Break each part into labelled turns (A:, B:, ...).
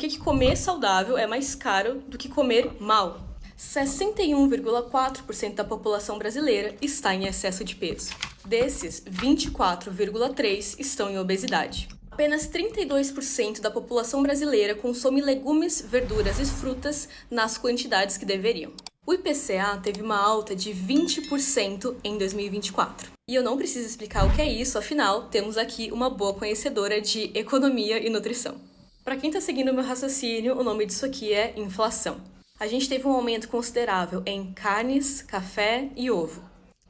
A: que comer saudável é mais caro do que comer mal. 61,4% da população brasileira está em excesso de peso. Desses, 24,3% estão em obesidade. Apenas 32% da população brasileira consome legumes, verduras e frutas nas quantidades que deveriam. O IPCA teve uma alta de 20% em 2024. E eu não preciso explicar o que é isso, afinal, temos aqui uma boa conhecedora de economia e nutrição. Para quem está seguindo o meu raciocínio, o nome disso aqui é inflação. A gente teve um aumento considerável em carnes, café e ovo.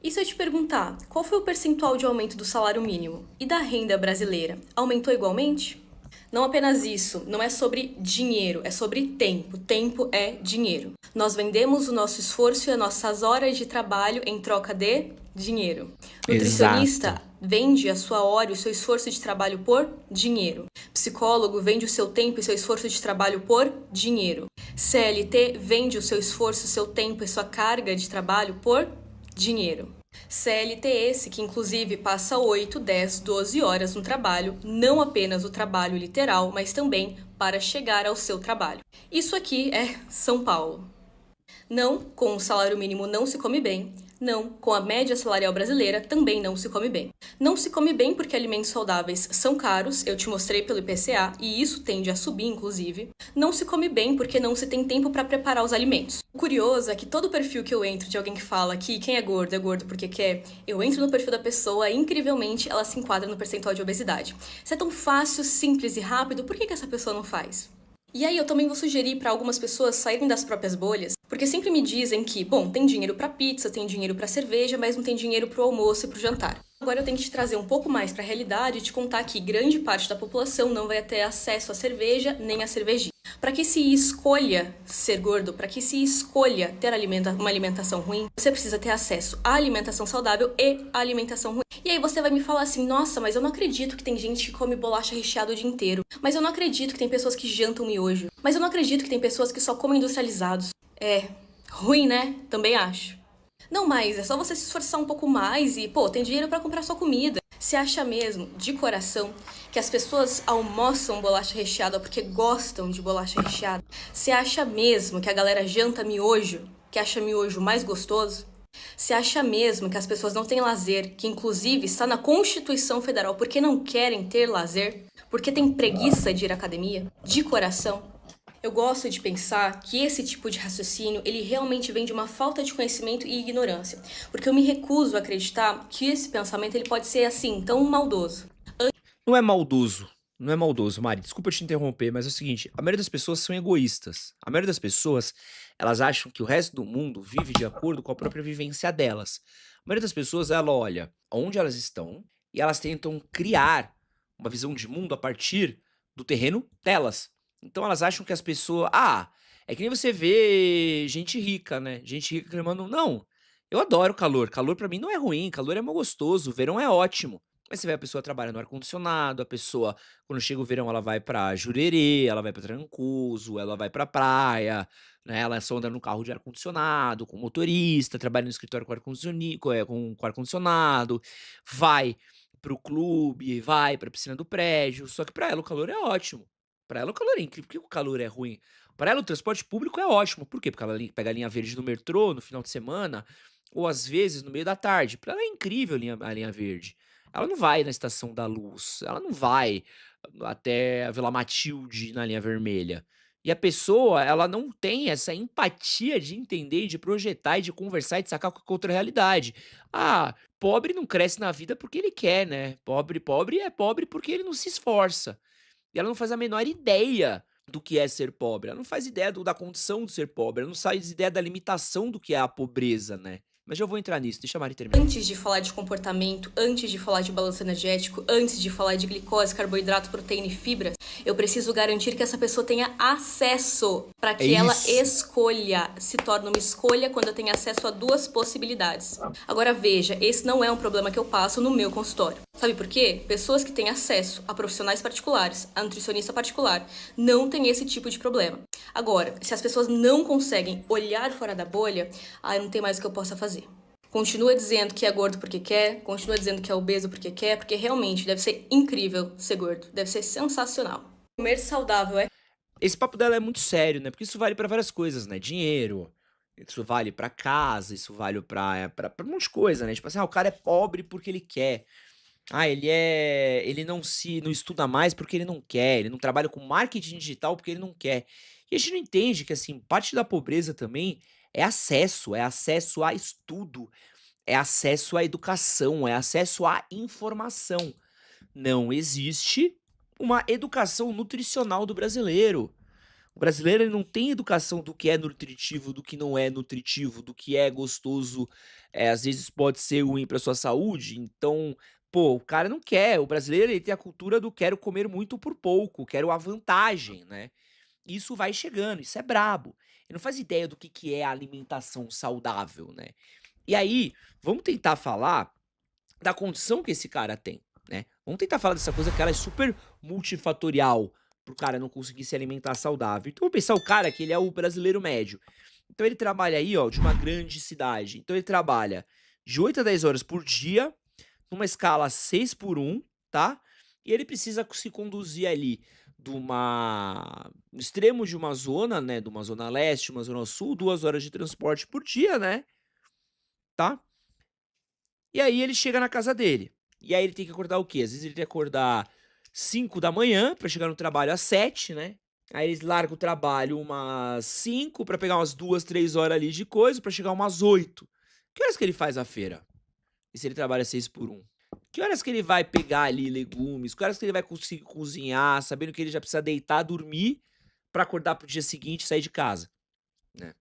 A: E se eu te perguntar, qual foi o percentual de aumento do salário mínimo? E da renda brasileira? Aumentou igualmente? Não apenas isso, não é sobre dinheiro, é sobre tempo. Tempo é dinheiro. Nós vendemos o nosso esforço e as nossas horas de trabalho em troca de dinheiro. Nutricionista
B: Exato.
A: vende a sua hora e o seu esforço de trabalho por dinheiro. Psicólogo vende o seu tempo e seu esforço de trabalho por dinheiro. CLT vende o seu esforço, o seu tempo e sua carga de trabalho por dinheiro. CLT esse que inclusive passa 8, 10, 12 horas no trabalho, não apenas o trabalho literal, mas também para chegar ao seu trabalho. Isso aqui é São Paulo. Não, com o salário mínimo não se come bem. Não, com a média salarial brasileira também não se come bem. Não se come bem porque alimentos saudáveis são caros, eu te mostrei pelo IPCA, e isso tende a subir, inclusive. Não se come bem porque não se tem tempo para preparar os alimentos. O curioso é que todo perfil que eu entro de alguém que fala que quem é gordo porque quer, eu entro no perfil da pessoa e, incrivelmente, ela se enquadra no percentual de obesidade. Se é tão fácil, simples e rápido, por que essa pessoa não faz? E aí eu também vou sugerir para algumas pessoas saírem das próprias bolhas, porque sempre me dizem que, bom, tem dinheiro para pizza, tem dinheiro para cerveja, mas não tem dinheiro para o almoço e para o jantar. Agora eu tenho que te trazer um pouco mais para a realidade e te contar que grande parte da população não vai ter acesso à cerveja nem à cervejinha. Para que se escolha ser gordo, para que se escolha ter uma alimentação ruim, você precisa ter acesso à alimentação saudável e à alimentação ruim. E aí você vai me falar assim, nossa, mas eu não acredito que tem gente que come bolacha recheada o dia inteiro. Mas eu não acredito que tem pessoas que jantam miojo. Mas eu não acredito que tem pessoas que só comem industrializados. É, ruim, né? Também acho. Não, mas é só você se esforçar um pouco mais e, pô, tem dinheiro para comprar sua comida. Você acha mesmo, de coração, que as pessoas almoçam bolacha recheada porque gostam de bolacha recheada? Você acha mesmo que a galera janta miojo, que acha miojo mais gostoso? Você acha mesmo que as pessoas não têm lazer, que inclusive está na Constituição Federal, porque não querem ter lazer? Porque tem preguiça de ir à academia? De coração? Eu gosto de pensar que esse tipo de raciocínio, ele realmente vem de uma falta de conhecimento e ignorância, porque eu me recuso a acreditar que esse pensamento ele pode ser assim, tão maldoso.
B: Não é maldoso. Não é maldoso, Mari. Desculpa te interromper, mas é o seguinte: a maioria das pessoas são egoístas. A maioria das pessoas, elas acham que o resto do mundo vive de acordo com a própria vivência delas. A maioria das pessoas, ela olha onde elas estão e elas tentam criar uma visão de mundo a partir do terreno delas. Então elas acham que as pessoas. Ah, é que nem você vê gente rica, né? Gente rica reclamando. Não, eu adoro calor. Calor pra mim não é ruim, calor é mó gostoso, verão é ótimo. Aí você vê a pessoa trabalha no ar-condicionado, a pessoa, quando chega o verão, ela vai pra Jurerê, ela vai pra Trancoso, ela vai pra praia, né? Ela só anda no carro de ar-condicionado, com motorista, trabalha no escritório com ar-condicionado, vai pro clube, vai pra piscina do prédio. Só que pra ela o calor é ótimo. Pra ela o calor é incrível. Por que o calor é ruim? Pra ela o transporte público é ótimo. Por quê? Porque ela pega a linha verde no metrô no final de semana, ou às vezes no meio da tarde. Pra ela é incrível a linha verde. Ela não vai na Estação da Luz, ela não vai até a Vila Matilde na linha vermelha. E a pessoa, ela não tem essa empatia de entender, de projetar e de conversar e de sacar com a outra realidade. Ah, pobre não cresce na vida porque ele quer, né? Pobre é pobre porque ele não se esforça. E ela não faz a menor ideia do que é ser pobre. Ela não faz ideia da condição de ser pobre. Ela não faz ideia da limitação do que é a pobreza, né? Mas já vou entrar nisso, deixa a Mari terminar.
A: Antes de falar de comportamento, antes de falar de balanço energético, antes de falar de glicose, carboidrato, proteína e fibras, eu preciso garantir que essa pessoa tenha acesso para que ela
B: isso.
A: escolha, se torne uma escolha quando eu tenho acesso a duas possibilidades. Agora veja, esse não é um problema que eu passo no meu consultório. Sabe por quê? Pessoas que têm acesso a profissionais particulares, a nutricionista particular, não têm esse tipo de problema. Agora, se as pessoas não conseguem olhar fora da bolha, aí não tem mais o que eu possa fazer. Continua dizendo que é gordo porque quer, continua dizendo que é obeso porque quer, porque realmente deve ser incrível ser gordo, deve ser sensacional. Comer saudável é
B: esse papo dela é muito sério, né, porque isso vale pra várias coisas, né, dinheiro, isso vale pra casa, isso vale pra um monte de coisa, né, tipo assim: "Ah, o cara é pobre porque ele quer. Ah, ele não estuda mais porque ele não quer, ele não trabalha com marketing digital porque ele não quer". E a gente não entende que, assim, parte da pobreza também é acesso a estudo, é acesso à educação, é acesso à informação. Não existe uma educação nutricional do brasileiro. O brasileiro ele não tem educação do que é nutritivo, do que não é nutritivo, do que é gostoso, às vezes pode ser ruim para sua saúde, então, pô, o cara não quer, o brasileiro ele tem a cultura do quero comer muito por pouco, quero a vantagem, né. Isso vai chegando, isso é brabo. Ele não faz ideia do que é a alimentação saudável, né. E aí, vamos tentar falar da condição que esse cara tem, né. Vamos tentar falar dessa coisa que ela é super multifatorial, para o cara não conseguir se alimentar saudável. Então vamos pensar o cara que ele é o brasileiro médio. Então ele trabalha aí, ó, de uma grande cidade. Então ele trabalha de 8 a 10 horas por dia, numa escala 6 por 1, tá. E ele precisa se conduzir ali de uma no extremo de uma zona, né, de uma zona leste, uma zona sul, 2 horas de transporte por dia, né, tá. E aí ele chega na casa dele. E aí ele tem que acordar o quê? Às vezes ele tem que acordar 5 da manhã pra chegar no trabalho às 7, né. Aí eles larga o trabalho umas 5 pra pegar umas 2, 3 horas ali de coisa, pra chegar umas 8. Que horas que ele faz a feira? E se ele trabalha 6 por 1? Que horas que ele vai pegar ali legumes? Que horas que ele vai conseguir cozinhar, sabendo que ele já precisa deitar, dormir, pra acordar para o dia seguinte e sair de casa, né.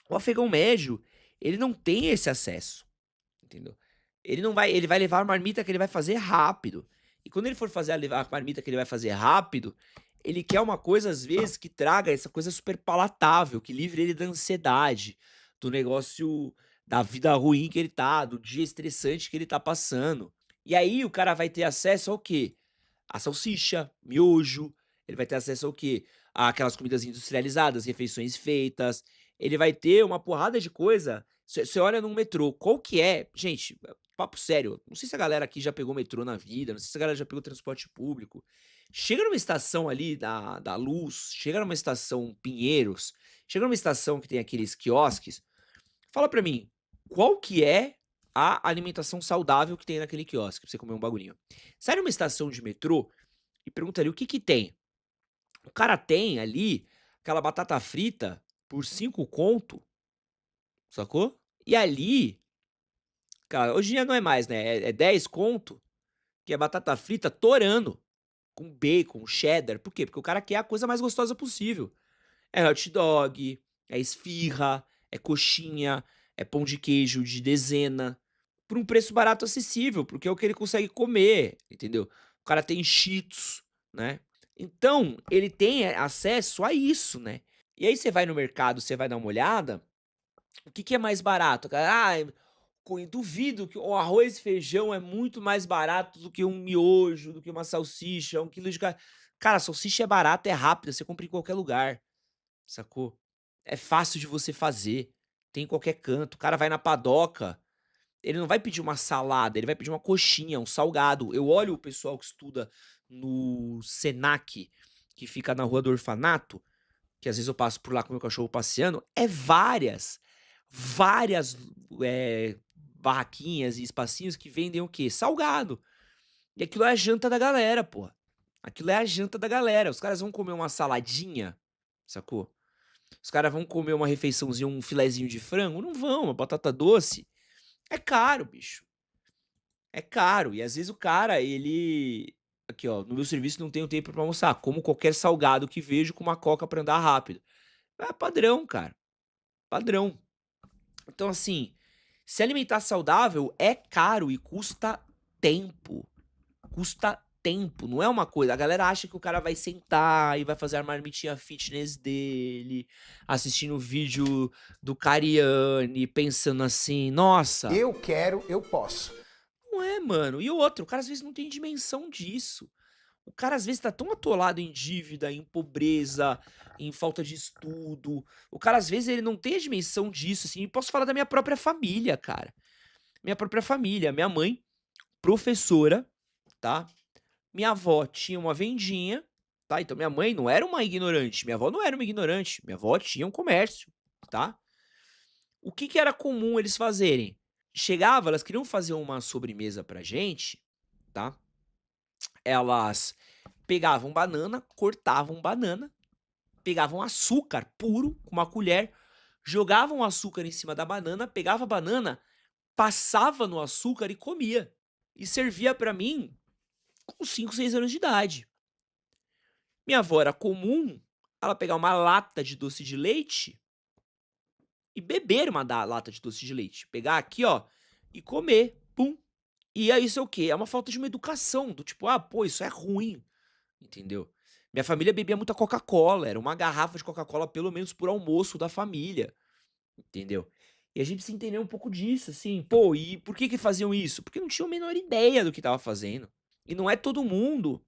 B: O afegão médio, ele não tem esse acesso. Entendeu? Ele vai levar a marmita que ele vai fazer rápido. E quando ele for fazer a marmita que ele vai fazer rápido, ele quer uma coisa, às vezes, que traga essa coisa super palatável, que livre ele da ansiedade, do negócio da vida ruim que ele tá, do dia estressante que ele tá passando. E aí o cara vai ter acesso ao quê? A salsicha, miojo, ele vai ter acesso ao quê? Àquelas comidas industrializadas, refeições feitas, ele vai ter uma porrada de coisa. Você olha num metrô, qual que é gente, papo sério, não sei se a galera aqui já pegou metrô na vida, não sei se a galera já pegou transporte público. Chega numa estação ali da Luz, chega numa estação Pinheiros, chega numa estação que tem aqueles quiosques, fala pra mim, qual que é a alimentação saudável que tem naquele quiosque pra você comer um bagulhinho? Sai numa estação de metrô e pergunta ali: "O que que tem?". O cara tem ali aquela batata frita por 5 conto, sacou? E ali, cara, hoje em dia não é mais, né, é 10 conto, que é batata frita torando, com bacon, cheddar. Por quê? Porque o cara quer a coisa mais gostosa possível. É hot dog, é esfirra, é coxinha, é pão de queijo de dezena, por um preço barato acessível, porque é o que ele consegue comer, entendeu? O cara tem Cheetos, né. Então, ele tem, acesso a isso, né. E aí você vai no mercado, você vai dar uma olhada, o que que é mais barato, cara? Duvido que o arroz e feijão é muito mais barato do que um miojo, do que uma salsicha, 1 quilo de cara, salsicha é barata, é rápida, você compra em qualquer lugar. Sacou? É fácil de você fazer, tem em qualquer canto. O cara vai na padoca, ele não vai pedir uma salada, ele vai pedir uma coxinha, um salgado. Eu olho o pessoal que estuda no Senac, que fica na rua do orfanato, que às vezes eu passo por lá com o meu cachorro passeando, é várias, barraquinhas e espacinhos que vendem o quê? Salgado. E aquilo é a janta da galera, pô. Aquilo é a janta da galera. Os caras vão comer uma saladinha, sacou? Os caras vão comer uma refeiçãozinha, um filezinho de frango? Não vão, uma batata doce. É caro, bicho. É caro. E às vezes o cara, ele. Aqui, ó, no meu serviço não tenho tempo pra almoçar. Como qualquer salgado que vejo com uma coca pra andar rápido. É padrão, cara. Padrão. Então, assim, se alimentar saudável é caro e custa tempo. Custa tempo, não é uma coisa a galera acha que o cara vai sentar e vai fazer a marmitinha fitness dele, assistindo o vídeo do Cariani, pensando assim: "Nossa".
C: Eu quero, eu posso.
B: Não é, mano. E o outro, o cara às vezes não tem dimensão disso. O cara às vezes tá tão atolado em dívida, em pobreza, em falta de estudo. O cara às vezes ele não tem a dimensão disso, assim. E posso falar da minha própria família, cara. Minha própria família, minha mãe, professora, tá? Minha avó tinha uma vendinha, tá? Então minha mãe não era uma ignorante, minha avó não era uma ignorante, minha avó tinha um comércio, tá? O que que era comum eles fazerem? Chegava, elas queriam fazer uma sobremesa pra gente, tá? Elas pegavam banana, cortavam banana, pegavam açúcar puro com uma colher, jogavam açúcar em cima da banana, pegava a banana, passava no açúcar e comia. E servia pra mim com 5, 6 anos de idade. Minha avó era comum ela pegar uma lata de doce de leite e beber uma lata de doce de leite. Pegar aqui, ó, e comer. Pum. E aí isso é o quê? É uma falta de uma educação, do tipo, pô, isso é ruim, entendeu? Minha família bebia muita Coca-Cola, era uma garrafa de Coca-Cola pelo menos por almoço da família, entendeu? E a gente precisa entender um pouco disso, assim, pô, e por que que faziam isso? Porque não tinham a menor ideia do que estava fazendo. E não é todo mundo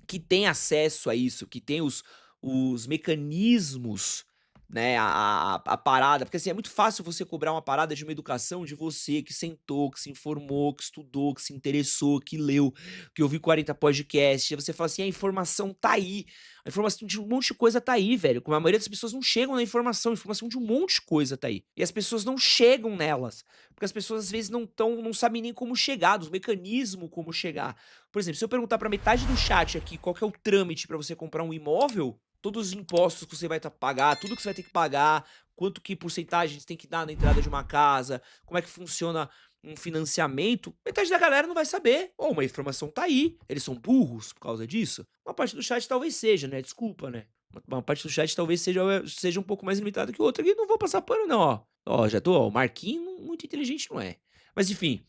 B: que tem acesso a isso, que tem os mecanismos, né, a parada, porque assim, é muito fácil você cobrar uma parada de uma educação de você que sentou, que se informou, que estudou, que se interessou, que leu, que ouviu 40 podcasts, e você fala assim: "A informação tá aí, a informação de um monte de coisa tá aí, velho", como a maioria das pessoas não chegam na informação, a informação de um monte de coisa tá aí, e as pessoas não chegam nelas, porque as pessoas às vezes não sabem nem como chegar, dos mecanismos como chegar. Por exemplo, se eu perguntar pra metade do chat aqui qual que é o trâmite pra você comprar um imóvel, todos os impostos que você vai pagar, tudo que você vai ter que pagar, quanto que porcentagem você tem que dar na entrada de uma casa, como é que funciona um financiamento, metade da galera não vai saber. Ou uma informação tá aí, eles são burros por causa disso. Uma parte do chat talvez seja, né? Desculpa, né? Uma parte do chat talvez seja um pouco mais limitada que outra, que não vou passar pano não, ó. Ó, já tô, ó, o Marquinhos muito inteligente não é. Mas enfim,